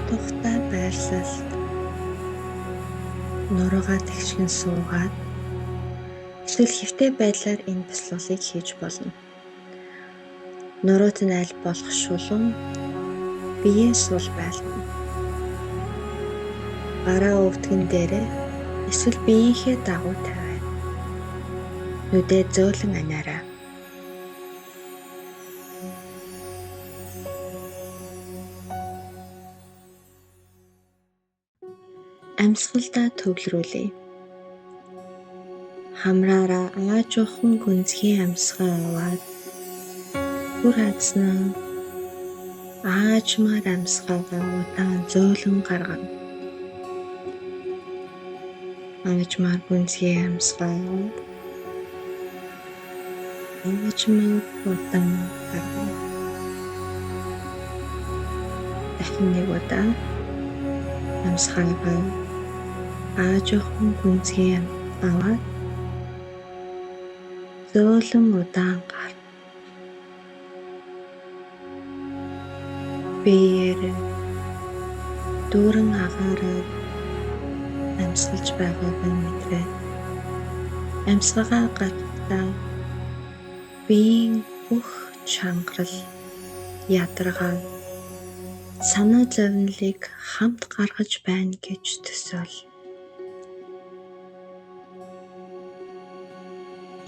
тухтай байрлалд нуруугаа тэгшгэн суугаад эсвэл хэвтэй байдлаар энэ бяцлалыг хийж болно. Нурууд нь аль болох шулуун биеэ сул байлгана. Гараа өвдгөн дээрээ эсвэл биеийнхээ дагуу тавиад нүдээ зөөлөн анаарай. Амьсгалдаа төвлөрүүлье. Хамраараа аажуухан гүнзгий амьсгаа аваад бүр азнаа аажмаар амьсгаагаа удаан зөөлөн гаргана. Аажмаар гүнзгий амьсгаа аажмаар удаан гаргана. Дахин нэг удаа амьсгаагаа аажуухан гүнзгий аваад зөөлөн удаан гар. Биеэр дүүрэн агаараа амьсгалж байгааг мэдрээ. Амьсгалаа гаргахдаа биеийн бүх чангарал, ядаргаа, санаа зовнилыг хамт гаргаж байна гэж төсөөл.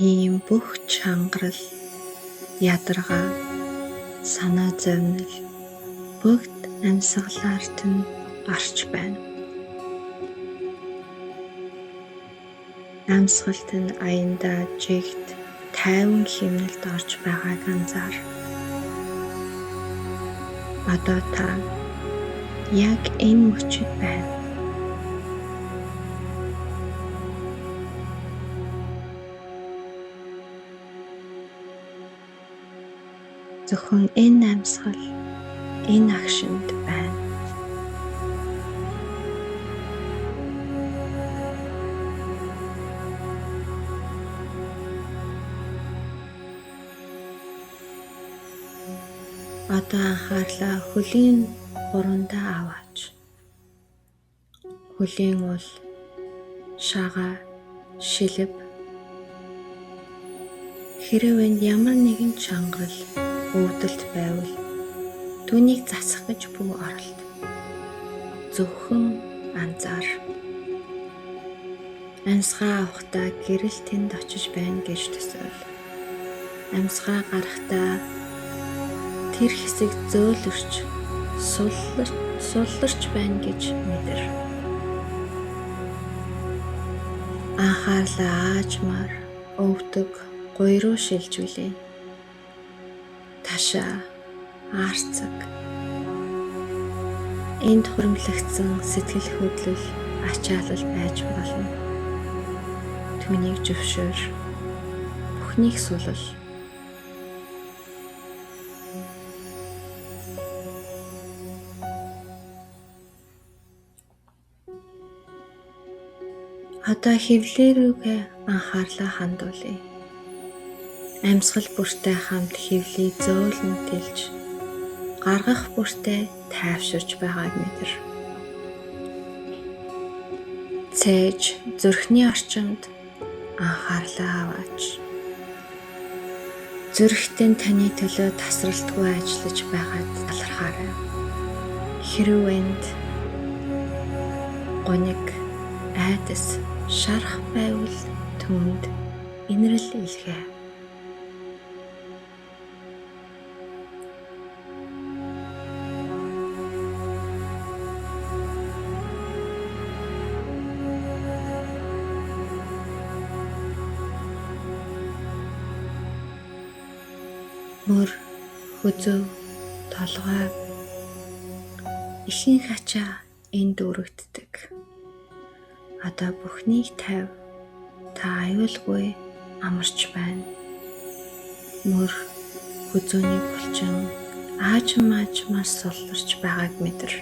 Ийм бүх чангарал, ядаргаа, санаа зовнил бүгд амьсгалаарт нь гарч байна. Амьсгалт нь аяндаа жигт тайван хэмнэлд орж байгааг анзаар. Одоо та яг энэ мөчид байна. Зөвхөн энэ амьсгал энэ агшинд байна. Одоо анхаарлаа хөлийн гурвандаа аваач. Хөлийн ул, шагаа, шилб. Хэрэв энд ямар нэгэн чангарал, өвдөлт байвал түүнийг засах гэж бүү оролт. Зөвхөн анзаар. Амьсгаа авахдаа гэрэл тэнд очиж байна гэж төсөөл. Амьсгаа гарахдаа тэр хэсэг зөөлөрч, сулларч байна гэж мэдэр. Анхаарлаа аажмаар өвдөг гуй руу шилжүүлээ. Ташаа, аарцаг. Энд хуримлагдсан сэтгэл хөдлөл, ачаалал байж болно. Түүнийг зөвшөөр. Бүхнийг сулал. Одоо хэвлээ рүүгээ анхаарлаа хандуулъя. Амьсгал бүртээ хамт хэвлийг зөөлөн тэлж, гаргах бүртээ тайвширч байгааг мэдэр. Цээж зүрхний орчимд анхаарлаа аваач. Зүрхтэн таны төлөө тасралтгүй ажиллаж байгаад талархаарай. Хэрэв энд гуниг, айдас, шарах байвал түүнд инрэл илгээ. Мөр, хүзүү, толгой, ихэнх ачаа энд дүүрэгддэг. Одоо бүхнийг тавь. Та аюулгүй амарч байна. Мөр, хүзүүний булчин аажмаар сулларч байгааг мэдэр.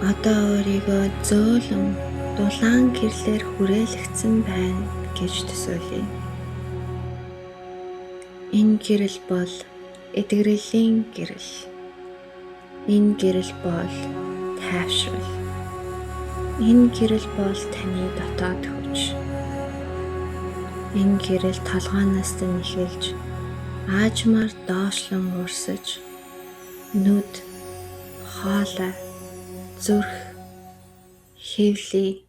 Одоо өөрийгөө зөөлөн дулаан гэрлээр хүрээлэгдсэн байна гэж төсөөлье. Энэ гэрэл бол эдгэрлийн гэрэл. Энэ гэрэл бол тайвшрал. Энэ гэрэл бол таны дотоод хүч. Энэ гэрэл толгойноос нь эхэлж аажмаар доошлон урсаж нүд, хоолой, зүрх, хэвлий,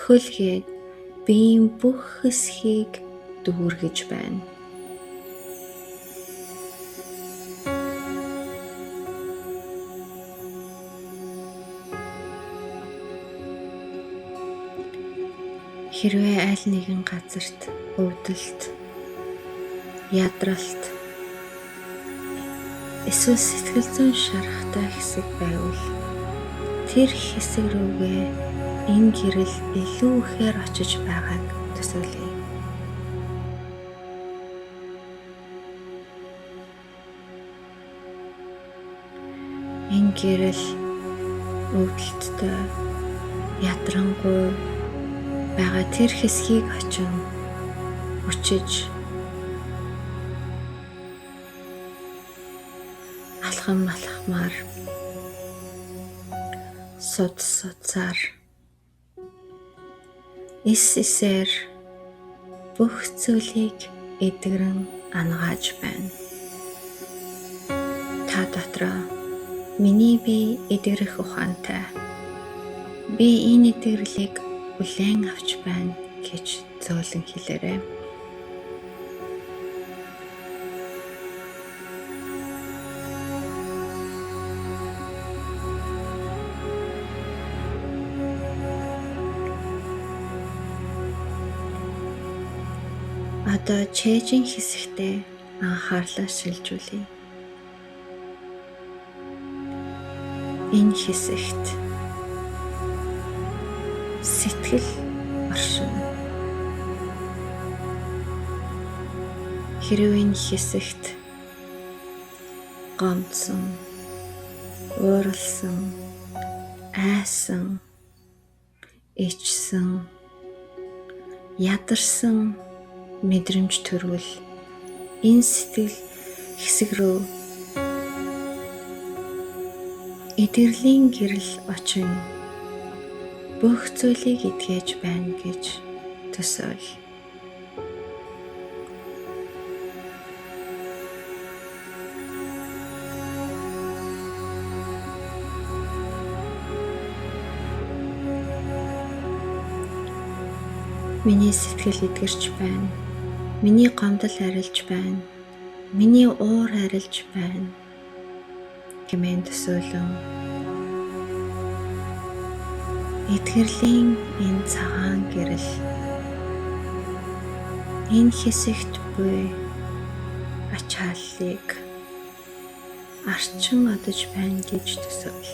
хөлгээд биеийн бүх хэсгийг дүүргэж байна. Хэрвээ аль нэгэн газарт өвдөлт, ядралт, эсвэл сэтгэл зүйн шарахтай хэсэг байвал тэр хэсэг рүүгээ энэ гэрэл илүү ихээр очиж байгааг төсөөлье. Энэ гэрэл өвдөлттэй, ядрангуй байгаа тэр хэсгийг очин өчиж алхам алхмаар судсаар эсээр бүх зүйлийг эдгэрэн ангааж байна. Та дотроо миний бие эдгэрэх ухаантай. Би энэ эдгэрлийг хүлээн авч байна гэж зөөлөн хэлээрэй. Одоо чэйжин хэсэгтээ анхаарлаа шилжүүлье. Энэ хэсэгт сэтгэл оршин. Хэрвээ энэ хэсэгт гомдсон, ууралсан, айсан, ичсэн, ядарсан мэдрэмж төрвөл энэ сэтгэл хэсэг рүү эдгэрлийн гэрэл очин бүх зүйлийг эдгэж байна гэж төсөөл. Миний сэтгэл эдгэрч байна. Миний гомдол арилж байна. Миний уур арилж байна гэмээн төсөөлөн эдгэрлийн энэ цагаан гэрэл энэ хэсэгт буй ачааллыг арчин одож байна гэж төсөөл.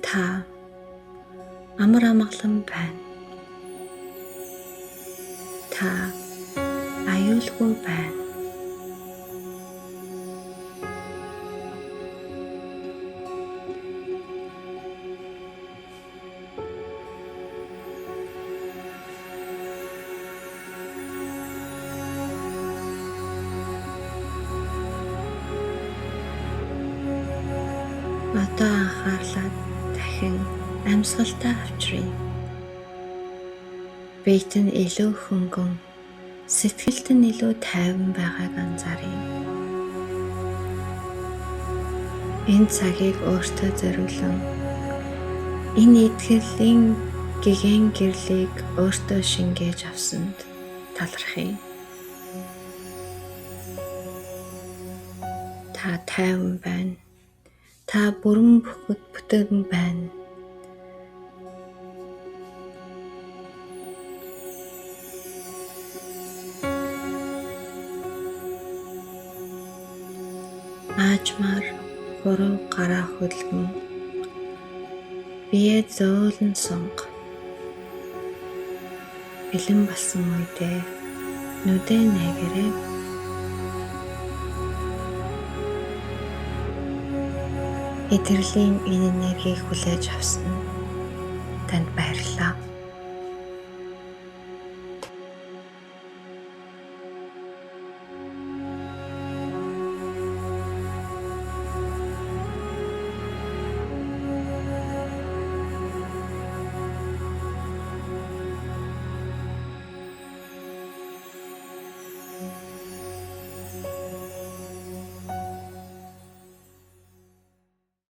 Та амар амгалан байна. Та аюулгүй байна. Одоо анхаарлаа дахин амьсгалтай авчръя. Биед нь илүү хөнгөн, сэтгэлд нь илүү тайван байгааг анзааръя. Энэ цагийг өөртөө зориулан энэ эдгэрлийн гэгэн гэрлийг өөртөө шингээж авсанд талархъя. Та тайван байна. Та бүрэн бүтэн байна. Аажмаар хуруу гараа хөлгөн бие зөөлөн сунга. Бэлэн болсон үедээ нүдээ нээгээрэй. Эдгэрлийн энэ энергийг хүлээж авсан нь танд